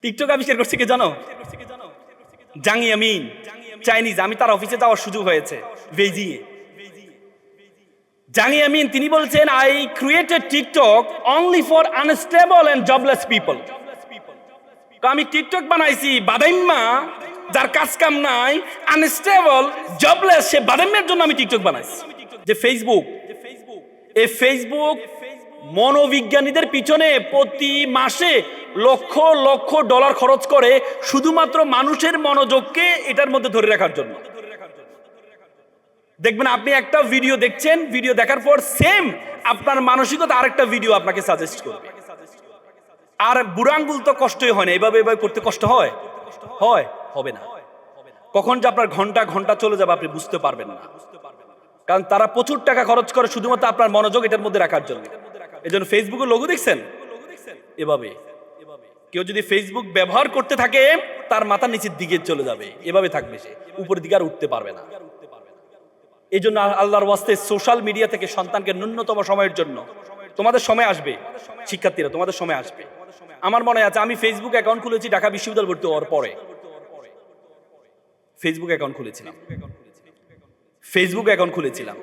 TikTok আবিষ্কার করছে কে জানো? জাং ইয়ামিন, চাইনিজ। আমি তার অফিসে যাওয়ার সুযোগ হয়েছে বেইজিং এ। জাং ইয়ামিন তিনি বলছেন, I created TikTok only for unstable and jobless people. আমি টিকটক বানাইছি বাদাইম্মা, যার কাজ কাম নাই, আনস্টেবল, জবলেস, সে বাদাইম্মার জন্য আমি টিকটক বানাইছি। যে ফেসবুক, এই ফেসবুক মনোবিজ্ঞানীদের পিছনে প্রতি মাসে লক্ষ লক্ষ ডলার খরচ করে শুধুমাত্র মানুষের মনোযোগকে এটার মধ্যে ধরে রাখার জন্য। দেখবেন আপনি একটা ভিডিও দেখছেন, ভিডিও দেখার পর সেম আপনার মানসিকতা আরেকটা ভিডিও আপনাকে সাজেস্ট করবে। আর বুড়ো আঙ্গুল তো কষ্টই হয় না, এভাবে এভাবে করতে কষ্ট হয়? হয়? হবে না। কখন যে আপনার ঘন্টা ঘন্টা চলে যাবে আপনি বুঝতে পারবেন না, কারণ তারা প্রচুর টাকা খরচ করে শুধুমাত্র আপনার মনোযোগ এটার মধ্যে রাখার জন্য। এই জন্য ফেসবুকের লোগো দেখছেন এভাবে, কেউ যদি ফেসবুক ব্যবহার করতে থাকে তার মাথার নিচের দিকে চলে যাবে, এভাবে থাকবে, সে উপরের দিকে আর উঠতে পারবে না। এই জন্য আল্লাহর ওয়াস্তে সোশ্যাল মিডিয়া থেকে সন্তানকে ন্যূনতম সময়ের জন্য, তোমাদের সময় আসবে শিক্ষার্থীরা, তোমাদের সময় আসবে। আমার মনে আছে আমি ফেসবুক অ্যাকাউন্ট খুলেছি ঢাকা বিশ্ববিদ্যালয় ভর্তি হওয়ার পরে। ফেসবুক অ্যাকাউন্ট খুলেছিলাম, ফেসবুক অ্যাকাউন্ট খুলেছিলাম।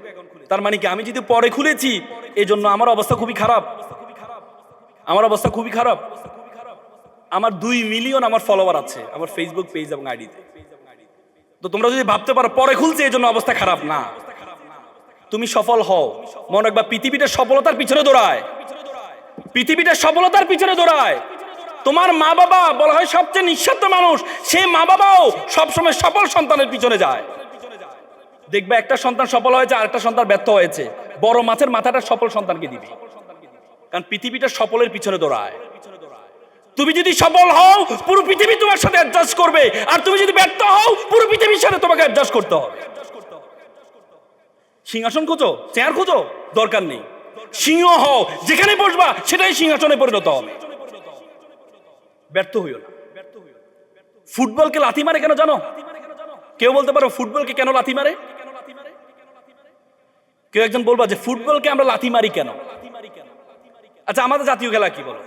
তার মানে কি আমি যদি পরে খুলেছি এই জন্য আমার অবস্থা খুবই খারাপ? আমার অবস্থা খুবই খারাপ। আমার 2 মিলিয়ন আমার ফলোয়ার আছে আমার ফেসবুক পেজ এবং আইডিতে। তো তোমরা যদি ভাবতে পারো পরে খুলছে এই জন্য অবস্থা খারাপ, না, তুমি সফল হও। মনে রাখবা পৃথিবীটা সফলতার পিছনে দৌড়ায়, পৃথিবীটা সফলতার পিছনে দৌড়ায়। তোমার মা বাবা বলা হয় সবচেয়ে নিঃস্বার্থ মানুষ, সেই মা বাবাও সবসময় সফল সন্তানের পিছনে যায়। দেখবে একটা সন্তান সফল হয়েছে আর একটা সন্তান ব্যর্থ হয়েছে, বড় মাছের মাথাটা সফল সন্তানকে দিবে, কারণ পৃথিবীটা সফলের পিছনে দৌড়ায়। তুমি যদি সফল হও পুরো পৃথিবী তোমার সাথে অ্যাডজাস্ট করবে, আর তুমি যদি ব্যর্থ হও পুরো পৃথিবীর সাথে তোমাকে অ্যাডজাস্ট করতে হবে। সিংহাসন খোঁজো, চেয়ার খোঁজো, দরকার নেই। সিংহ হও, যেখানে বসবা সেটাই সিংহাসনে পরিণত হবে। ব্যর্থ হইও না। ফুটবলকে লাথি মারে কেন জানো? কেউ বলতে পারো ফুটবলকে কেন লাথি মারে? কেউ একজন বলবা যে ফুটবলকে আমরা লাথি মারি কেন? আচ্ছা, আমাদের জাতীয় খেলা কি বলো?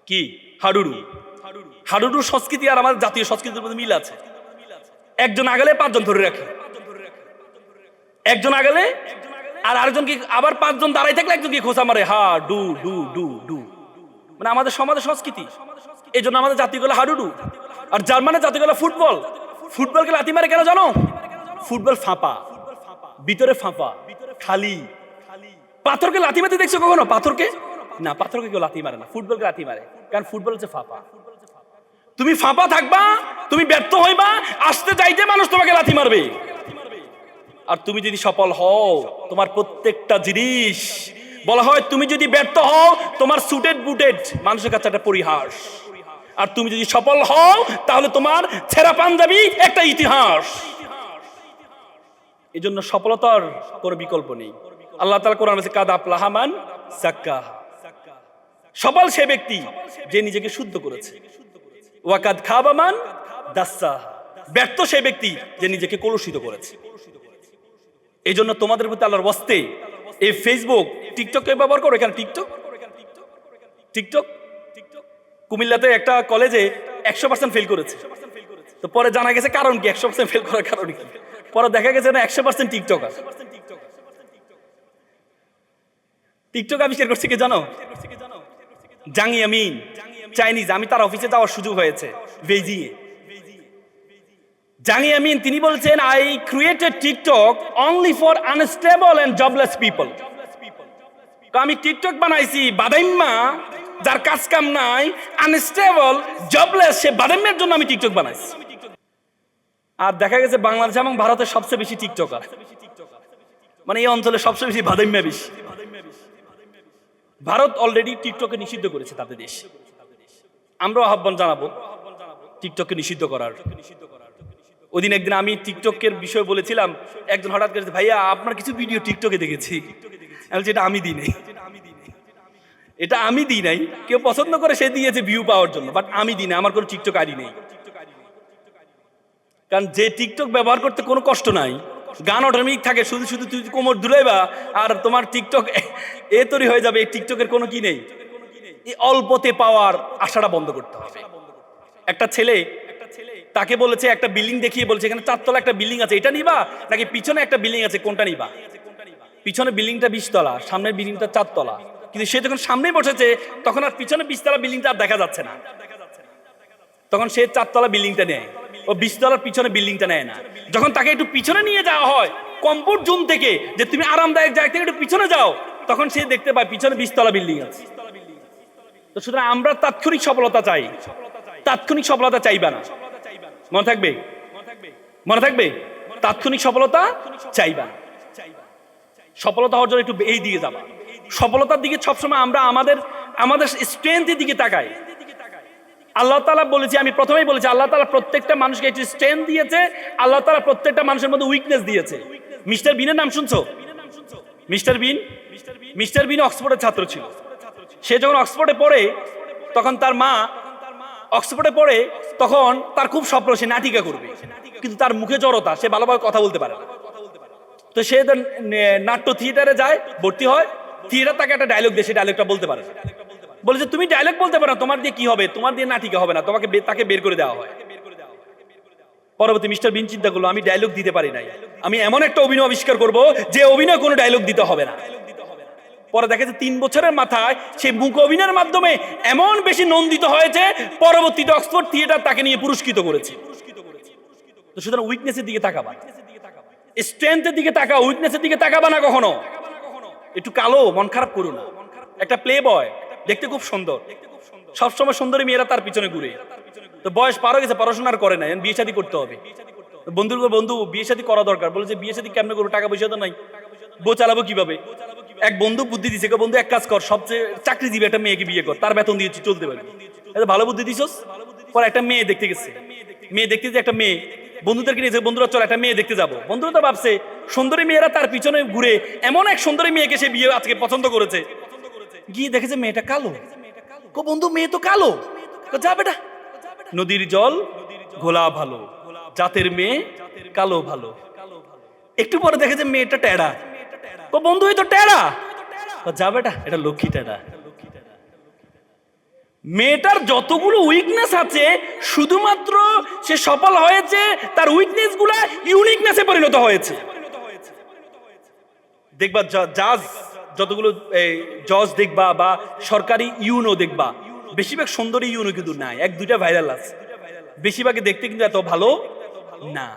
কি? হাডুডু। হাডুডু সংস্কৃতি আর আমাদের জাতীয় সংস্কৃতির মধ্যে মিল আছে। একজন আগালে 5 জন ধরে রাখে, একজন আগালে আর আরেকজনকে আবার 5 জন দাঁড়াই থাকলে একজনকে খোঁচা মারে, হা ডু ডু ডু ডু। মানে আমাদের সমাজের সংস্কৃতি। এই জন্য আমাদের জাতীয় খেলা হাডুডু। আর জার্মানের জাতীয় খেলা ফুটবল। ফুটবলকে লাথি মারে কেন জানো? ফুটবল ফাঁপা, ভিতরে ফাঁপা, খালি। পাথরকে লাথি মারতে দেখছো কখনো? পাথরকে না, পাথরকে কেউ লাথি মারে না, ফুটবলকে লাথি মারে, কারণ ফুটবল হচ্ছে ফাঁপা। তুমি ফাঁপা থাকবা, তুমি ব্যর্থ হইবা, আসতে যাইতে মানুষ তোমাকে লাথি মারবে। আর তুমি যদি সফল হও তোমার প্রত্যেকটা জিনিস বলা হয়, তুমি যদি ব্যর্থ হও তোমার সুটেড বুটেড মানুষের কাছে একটা পরিহাস, আর তুমি যদি সফল হও তাহলে তোমার ছেঁড়া পাঞ্জাবি একটা ইতিহাস। এই জন্য সফলতার কোনো বিকল্প নেই। আল্লাহ তাআলা কোরআনে বলেছে, কাদ আফলাহা মান যাক্কাহা। সফল সে ব্যক্তি যে নিজেকে শুদ্ধ করেছে। ওয়া কাদ খাবা মান দাসসাহা। ব্যর্থ সে ব্যক্তি যে নিজেকে কলুষিত করেছে। এই জন্য তোমাদের প্রতি আল্লাহর ওয়াস্তে এই ফেসবুক, টিকটককে ব্যবহার করো। এখানে টিকটক টিকটক কুমিল্লাতে একটা কলেজে 100% ফেল করেছে। তো পরে জানা গেছে কারণ কি, 100% ফেল করার কারণ কি? পরে দেখা গেছে না 100% টিকটকার। টিকটক আবিষ্কার করছে কে জানো? জাং ইয়ামিন, চাইনিজ। আমি তার অফিসে যাওয়ার সুযোগ হয়েছে বেইজিং এ। জাং ইয়ামিন তিনি বলছেন, I created TikTok only for unstable and jobless people. আমি টিকটক বানাইছি বাদাইম্মা, যার কাজ কাম নাই, আনস্টেবল, জবলেস, সে বাদাইম্মার জন্য আমি টিকটক বানাইছি। আর দেখা গেছে বাংলাদেশ এবং ভারতের সবচেয়ে বেশি টিকটকার, মানে এই অঞ্চলে সবচেয়ে বেশি বাদাইম্মা বেশি। ভারত অলরেডি টিকটকে নিষিদ্ধ করেছে তাদের দেশ। আমরাও আহ্বান জানাবো টিকটককে নিষিদ্ধ করার। ওদিন একদিন আমি টিকটকের বিষয় বলেছিলাম, একজন হঠাৎ করে, ভাইয়া আপনার কিছু ভিডিও টিকটকে দেখেছি। আমি বলছি, এটা আমি দিই নাই, এটা আমি দিই নাই। কেউ পছন্দ করে সে দিয়েছে ভিউ পাওয়ার জন্য, বাট আমি দিই না, আমার কোনো টিকটক আইডি নেই। কারণ যে টিকটক ব্যবহার করতে কোনো কষ্ট নাই, গান অটোমেটিক থাকে, শুধু শুধু তুই কোমর দুলাইবা আর তোমার টিকটক এ তৈরি হয়ে যাবে। এই টিকটকের কোনো কি নেই, এই অল্পতে পাওয়ার আশাটা বন্ধ করতে হবে। একটা ছেলে তাকে বলেছে, একটা বিল্ডিং দেখিয়ে বলছে এখানে 4 তলা একটা বিল্ডিং আছে, এটা নিবা নাকি পিছনে একটা বিল্ডিং আছে, কোনটা নিবা? পিছনে বিল্ডিংটা 20 তলা, সামনের বিল্ডিংটা 4 তলা। কিন্তু সে যখন সামনে বসেছে তখন আর পিছনে 20 তলা বিল্ডিংটা আর দেখা যাচ্ছে না, তখন সে 4 তলা বিল্ডিংটা নেয়, ও 20 তলার পিছনে বিল্ডিংটা নেয় না। যখন তাকে একটু পিছনে নিয়ে যাওয়া হয় কমফোর্ট জোন থেকে, যে তুমি আরামদায়ক জায়গা থেকে একটু পিছনে যাও, তখন সে দেখতে পায় পিছনে 20 তলা বিল্ডিং আছে। তো সুতরাং আমরা তাৎক্ষণিক সফলতা চাই, তাৎক্ষণিক সফলতা চাইবা না, মনে থাকবে, মনে থাকবে, তাৎক্ষণিক সফলতা চাইবা। সফলতা হওয়ার জন্য একটু এই দিকে যাবা, সফলতার দিকে সবসময় আমরা আমাদের স্ট্রেংথের দিকে তাকাই। আল্লাহ তাআলা বলেছি, আমি প্রথমেই বলেছি, আল্লাহ তাআলা প্রত্যেকটা মানুষকে একটি স্ট্রেংথ দিয়েছে, আল্লাহ তাআলা প্রত্যেকটা মানুষের মধ্যে উইকনেস দিয়েছে। মিস্টার বিনের নাম শুনছো? মিস্টার বিন অক্সফোর্ডের ছাত্র ছিল। সে যখন অক্সফোর্ডে পড়ে তখন তার মা, অক্সফোর্ডে পড়ে তখন তার খুব স্বপ্ন সে নাটিকা করবে, কিন্তু তার মুখে জড়তা, সে ভালোভাবে কথা বলতে পারে না। তো সে নাট্য থিয়েটারে যায়, ভর্তি হয়। থিয়েটার তাকে একটা ডায়লগ দেয়, সে ডায়লগটা বলতে পারে না। বলে যে তুমি ডায়লগ বলতে পারো, তোমার দিয়ে কি হবে, তোমার দিয়ে নাটিকা হবে না, তাকে বের করে দেওয়া হয়। পরবর্তী মিস্টার বিন চিন্তা করলো, আমি ডায়লগ দিতে পারি নাই, আমি এমন একটা অভিনয় আবিষ্কার করব যে অভিনয় কোনো ডায়লগ দিতে হবে না। পরে দেখে যে 3 বছরের মাথায় সেই মুখ অভিনয়ের মাধ্যমে এমন বেশি নন্দিত হয়েছে, পরবর্তীতে অক্সফোর্ড থিয়েটার তাকে নিয়ে পুরস্কৃত করেছে। তো সুতরাং উইকনেসের দিকে তাকাবা, স্ট্রেংথের দিকে তাকাও, উইকনেসের দিকে তাকাবা না কখনো। একটু কালো, মন খারাপ করো না। একটা প্লে বয় দেখতে খুব সুন্দর, সবসময় সুন্দরী মেয়েরা তার পিছনে ঘুরে। তো বয়স পার হয়ে গেছে, পড়াশোনার করে না, বিয়ে শাদী করতে হবে। বন্ধু বিয়ে শাদী করা দরকার, বলে যে বিয়ে শাদী কেমনে করবো, টাকা পয়সা তো নাই, বউ চালাবো কিভাবে? এক বন্ধু বুদ্ধি দিছে, বন্ধু এক কাজ কর, সবচেয়ে চাকরিজীবী একটা মেয়েকে বিয়ে কর, তার বেতন দিয়ে চলতে পারবি। ভালো বুদ্ধি দিছস। পরে একটা মেয়ে দেখতে গেছে, মেয়ে দেখতে যে একটা মেয়ে বন্ধুদেরকে নিয়েছে, বন্ধুরা চল একটা মেয়ে দেখতে যাবো। বন্ধুরা তো ভাবছে সুন্দরী মেয়েরা তার পিছনে ঘুরে, এমন এক সুন্দরী মেয়েকে সে বিয়ে আজকে পছন্দ করেছে। গিয়ে দেখেছে মেয়েটা কালো। বন্ধু মেয়ে তো কালো, যা বেটা, নদীর জল ঘোলা ভালো, জাতের মেয়ে কালো ভালো। একটু পরে দেখেছে মেয়েটা টেড়া। বন্ধু এই তো টেড়া, যা বেটা, এটা লক্ষ্মী টেড়া। মেয়েটার যতগুলো উইকনেস আছে, শুধুমাত্র সে সফল হয়েছে তার উইকনেস গুলা ইউনিকনেসে পরিণত হয়েছে। দেখবা জাজ, যতগুলো জজ দেখবা বা সরকারি ইউনো দেখবা, বেশিরভাগ সুন্দরী ইউনো কিন্তু নাই, 1-2টা ভাইরাল আছে, বেশিরভাগে দেখতে কিন্তু এত ভালো না।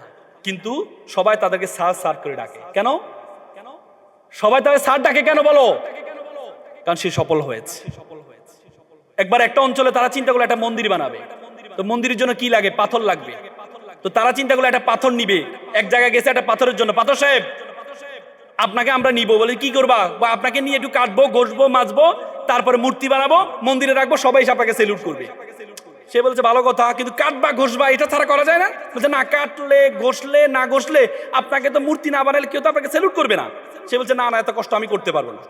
কিন্তু সবাই তাদেরকে স্যার করে ডাকে। কেন সবাই তাদের স্যার ডাকে কেন বলো? কারণ সে সফল হয়েছে। একবার একটা অঞ্চলে তারা চিন্তা করলো একটা মন্দির বানাবে। তো মন্দিরের জন্য কি লাগে? পাথর লাগবে। তো তারা চিন্তা করলো একটা পাথর নিবে। এক জায়গায় গেছে একটা পাথরের জন্য, পাথর সাহেব আপনাকে আমরা নিব। বলে কি করবা? বা আপনাকে নিয়ে একটু কাটবো, ঘষবো, মাজবো, তারপরে মূর্তি বানাবো, মন্দিরে রাখবো, সবাই আপনাকে সেলুট করবে। সে বলছে ভালো কথা, কিন্তু কাটবা ঘষবা এটা ছাড়া করা যায় না? বলছে না, কাটলে ঘষলে না ঘষলে আপনাকে তো মূর্তি না বানালে কেউ তো আপনাকে সেলুট করবে না। সে বলছে না, এত কষ্ট আমি করতে পারবো না,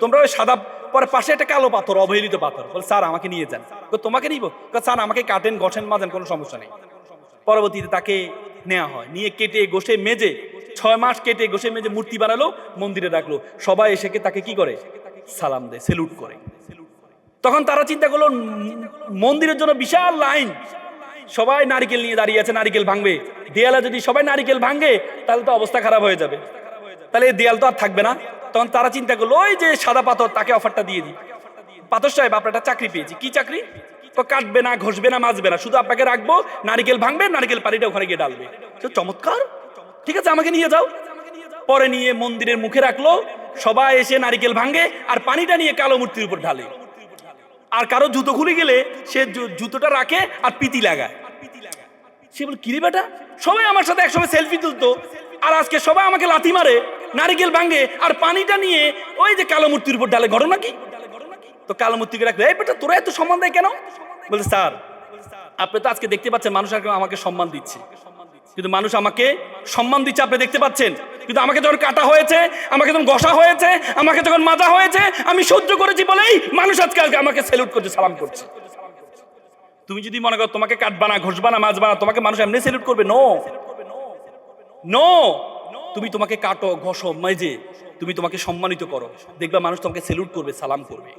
তোমরা ওই সাদা, পরে পাশে একটা কালো পাথর, অবহেলিত পাথর। বলে স্যার আমাকে নিয়ে যান। তোমাকে নিব? স্যার আমাকে কাটেন, ঘষেন, মাজেন, কোনো সমস্যা নেই। পরবর্তীতে তাকে নেওয়া হয়, নিয়ে কেটে ঘষে মেজে 6 মাস কেটে ঘষে মেজে মূর্তি বানালো, মন্দিরে রাখলো। সবাই এসে তাকে কি করে? সালাম দেয়, সেলুট করে। তখন তারা চিন্তা করলো মন্দিরের জন্য বিশাল লাইন, সবাই নারিকেল নিয়ে দাঁড়িয়ে আছে, নারিকেল ভাঙবে। দেয়ালে যদি সবাই নারিকেল ভাঙে তাহলে তো অবস্থা খারাপ হয়ে যাবে, তাহলে এই দেয়াল তো আর থাকবে না। তখন তারা চিন্তা করলো ওই যে সাদা পাথর, তাকে অফারটা দিয়ে দিই। পাথর সাহেব আপনার একটা চাকরি পেয়েছি। কি চাকরি? তো কাটবে না, ঘষবে না, মাজবে না, শুধু আপনাকে রাখবো, নারিকেল ভাঙবে, নারিকেল পানিটা ওখানে গিয়ে ডালবে। চমৎকার, ঠিক আছে আমাকে নিয়ে যাও। পরে নিয়ে মন্দিরের মুখে রাখলো, সবাই এসে নারিকেল ভাঙে আর পানিটা নিয়ে কালো মূর্তির উপর ঢালে। আর কারো জুতো খুলে গেলে সে জুতোটা রাখে আর পিতি লাগায়। সে বলে কিরে বেটা, সবাই আমার সাথে একসময় সেলফি তুলতো, আর আজকে সবাই আমাকে লাথি মারে, নারিকেল ভাঙে আর পানিটা নিয়ে ওই যে কালো মূর্তির উপর ঢালে, ঘটনা কি? তো কালো মূর্তিকে রাখলো, এই বেটা তোরা এত সম্মান দেয় কেন? বলছে স্যার আপনি তো আজকে দেখতে পাচ্ছেন মানুষ আমাকে সম্মান দিচ্ছে, কিন্তু মানুষ আমাকে সম্মান দিচ্ছে আপনি দেখতে পাচ্ছেন, কিন্তু আমাকে যখন কাটা হয়েছে, আমাকে যখন ঘষা হয়েছে, আমাকে যখন মাজা হয়েছে, আমি সহ্য করেছি বলেই মানুষ আজকে আমাকে সেলুট করছে, সালাম করছে। তুমি যদি মনে করো তোমাকে কাটবা না, ঘষবা না, মাজবা না, তোমাকে মানুষ এমনি সেলুট করবে? নো নো, তুমি তোমাকে কাটো, ঘষো, মেজে তুমি তোমাকে সম্মানিত করো, দেখবা মানুষ তোমাকে সেলুট করবে, সালাম করবে।